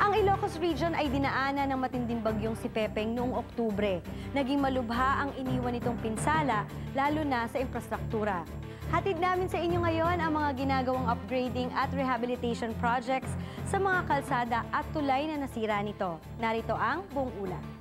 Ang Ilocos Region ay dinaanan ng matinding bagyong si Pepeng noong Oktubre. Naging malubha ang iniwan nitong pinsala, lalo na sa infrastruktura. Hatid namin sa inyo ngayon ang mga ginagawang upgrading at rehabilitation projects sa mga kalsada at tulay na nasira nito. Narito ang buong ulat.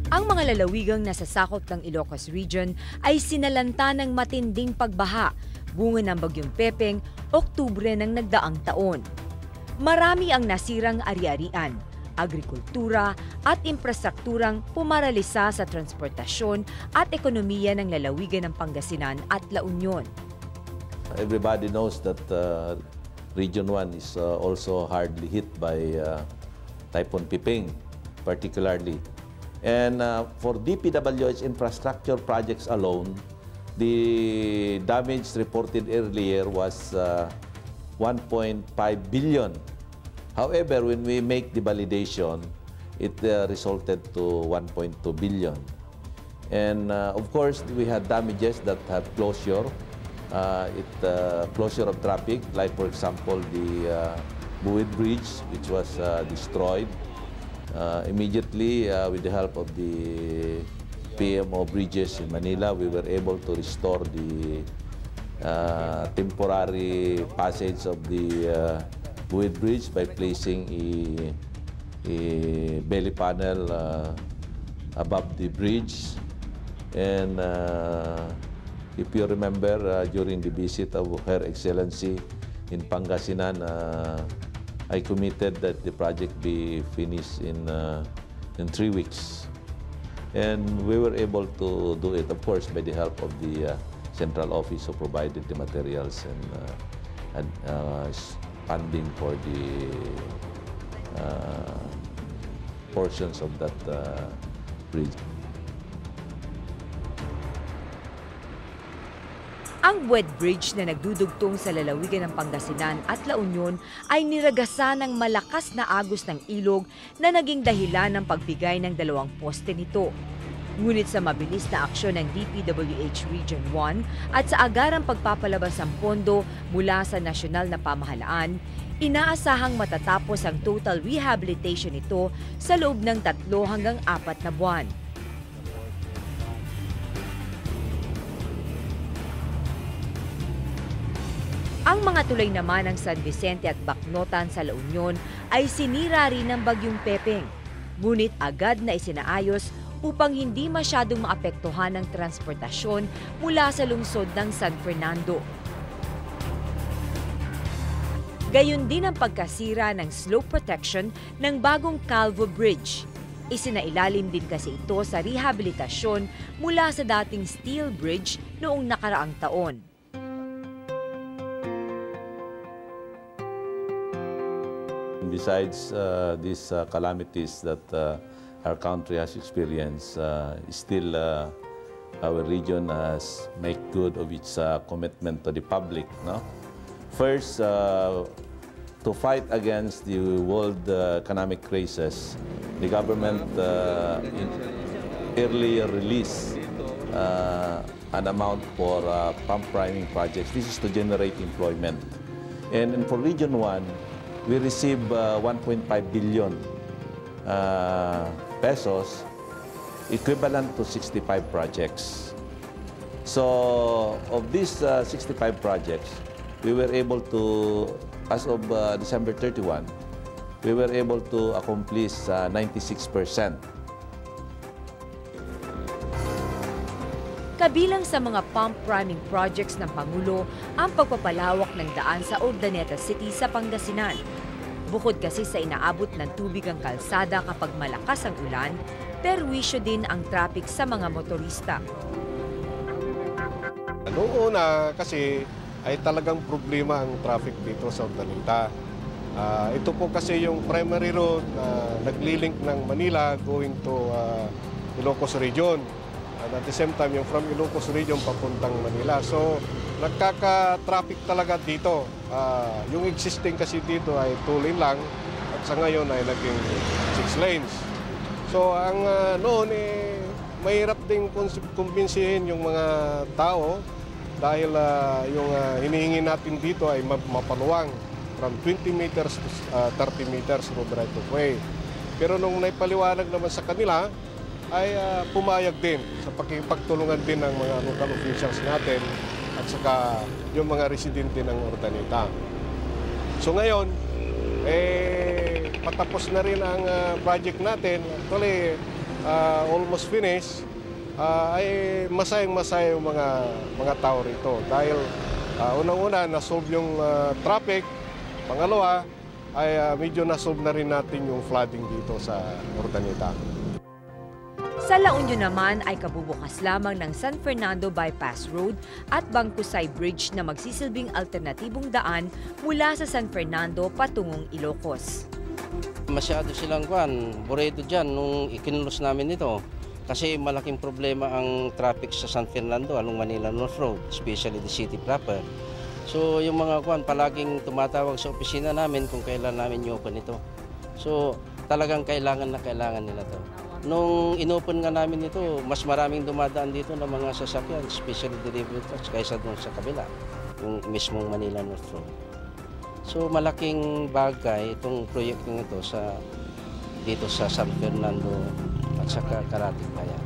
Ang mga lalawigang nasasakop ng Ilocos Region ay sinalanta ng matinding pagbaha, bunga ng bagyong Pepeng, Oktubre ng nagdaang taon. Marami ang nasirang ari-arian, agrikultura at infrastrukturang pumaralisa sa transportasyon at ekonomiya ng lalawigan ng Pangasinan at La Union. Everybody knows that Region 1 is also hardly hit by Typhoon Pepeng, particularly. And for DPWH infrastructure projects alone, the damage reported earlier was 1.5 billion. However, when we make the validation, it resulted to 1.2 billion. And of course, we had damages that have closure, closure of traffic, like for example, the Buwid Bridge, which was destroyed. Immediately, with the help of the PMO Bridges in Manila, we were able to restore the temporary passage of the Buwid Bridge by placing a belly panel above the bridge. And if you remember, during the visit of Her Excellency in Pangasinan, I committed that the project be finished in 3 weeks. And we were able to do it, of course, by the help of the central office who provided the materials and funding for the portions of that bridge. Ang Buwid Bridge na nagdudugtong sa lalawigan ng Pangasinan at La Union ay niragasan ng malakas na agos ng ilog na naging dahilan ng pagbigay ng 2 poste nito. Ngunit sa mabilis na aksyon ng DPWH Region 1 at sa agarang pagpapalabas ng pondo mula sa nasyonal na pamahalaan, inaasahang matatapos ang total rehabilitation nito sa loob ng 3 hanggang 4 na buwan. Ang mga tulay naman ng San Vicente at Bacnotan sa La Union ay sinira rin ng bagyong Pepeng. Ngunit agad na isinaayos upang hindi masyadong maapektuhan ng transportasyon mula sa lungsod ng San Fernando. Gayon din ang pagkasira ng slope protection ng bagong Calvo Bridge. Isinailalim din kasi ito sa rehabilitasyon mula sa dating steel bridge noong nakaraang taon. Besides these calamities that our country has experienced, still our region has made good of its commitment to the public. No? First, to fight against the world economic crisis, the government earlier released an amount for pump priming projects. This is to generate employment. And for Region 1, we received 1.5 billion pesos, equivalent to 65 projects. So, of these 65 projects, we were able to, as of December 31, we were able to accomplish 96%. Kabilang sa mga pump priming projects ng Pangulo ang pagpapalawak ng daan sa Urdaneta City sa Pangasinan. Bukod kasi sa inaabot ng tubig ang kalsada kapag malakas ang ulan, perwisyo din ang traffic sa mga motorista. Noong una kasi ay talagang problema ang traffic dito sa Urdaneta. Ito po kasi yung primary road na naglilink ng Manila going to Ilocos Region. And at the same time, yung from Ilocos Region papuntang Manila. So, nagkaka-traffic talaga dito. Yung existing kasi dito ay 2 lane lang at sa ngayon ay naging 6 lanes. So, ang noon mahirap ding kumbinsihin yung mga tao dahil yung hinihingi natin dito ay mapaluwang from 20 meters to 30 meters road right of way. Pero nung naipaliwanag naman sa kanila, ay pumayag din sa pagtulungan din ng mga local officials natin at saka yung mga residente ng Urdaneta. So ngayon, patapos na rin ang project natin. Actually, almost finished. Ay masayang-masaya yung mga tao rito. Dahil unang-una, nasolve yung traffic. Pangalawa, ay medyo nasolve na rin natin yung flooding dito sa Urdaneta. Sa La Union naman ay kabubukas lamang ng San Fernando Bypass Road at Bangkusay Bridge na magsisilbing alternatibong daan mula sa San Fernando patungong Ilocos. Masyado silang boredo dyan nung ikinulos namin ito. Kasi malaking problema ang traffic sa San Fernando along Manila North Road, especially the city proper. So yung mga palaging tumatawag sa opisina namin kung kailan namin i-open ito. So talagang kailangan nila to. Nung inopen nga namin ito, mas maraming dumadaan dito ng mga sasakyan, especially delivery trucks, kaysa doon sa kabila, yung mismong Manila North Road. So malaking bagay itong proyektong ito dito sa San Fernando at sa Karatig Bayan.